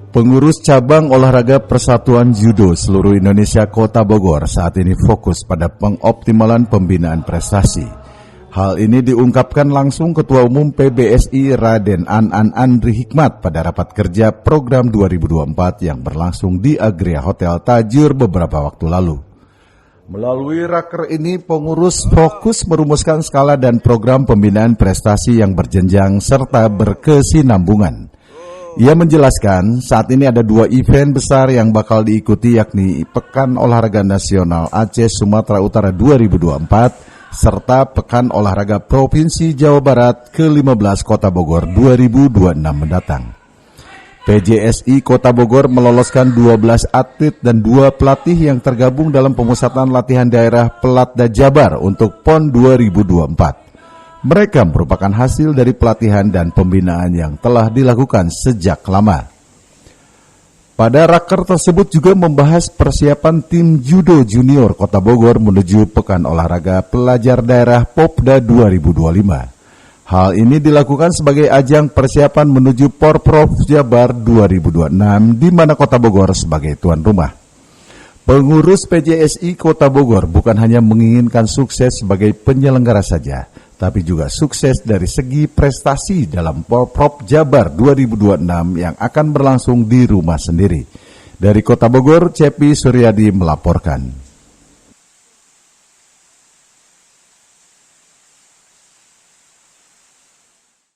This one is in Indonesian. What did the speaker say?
Pengurus cabang olahraga Persatuan Judo seluruh Indonesia Kota Bogor saat ini fokus pada pengoptimalan pembinaan prestasi. Hal ini diungkapkan langsung Ketua Umum PBSI Raden An Andri Hikmat pada rapat kerja program 2024 yang berlangsung di Agria Hotel Tajur beberapa waktu lalu. Melalui raker ini, pengurus fokus merumuskan skala dan program pembinaan prestasi yang berjenjang serta berkesinambungan. Ia menjelaskan saat ini ada 2 event besar yang bakal diikuti, yakni Pekan Olahraga Nasional Aceh Sumatera Utara 2024 serta Pekan Olahraga Provinsi Jawa Barat ke-15 Kota Bogor 2026 mendatang. PJSI Kota Bogor meloloskan 12 atlet dan 2 pelatih yang tergabung dalam pemusatan latihan daerah Pelatda Jabar untuk PON 2024. Mereka merupakan hasil dari pelatihan dan pembinaan yang telah dilakukan sejak lama. Pada raker tersebut juga membahas persiapan tim judo junior Kota Bogor menuju Pekan Olahraga Pelajar Daerah Popda 2025. Hal ini dilakukan sebagai ajang persiapan menuju Porprov Jabar 2026 di mana Kota Bogor sebagai tuan rumah. Pengurus PJSI Kota Bogor bukan hanya menginginkan sukses sebagai penyelenggara saja, tapi juga sukses dari segi prestasi dalam Porprov Jabar 2026 yang akan berlangsung di rumah sendiri. Dari Kota Bogor, Cepi Suryadi melaporkan.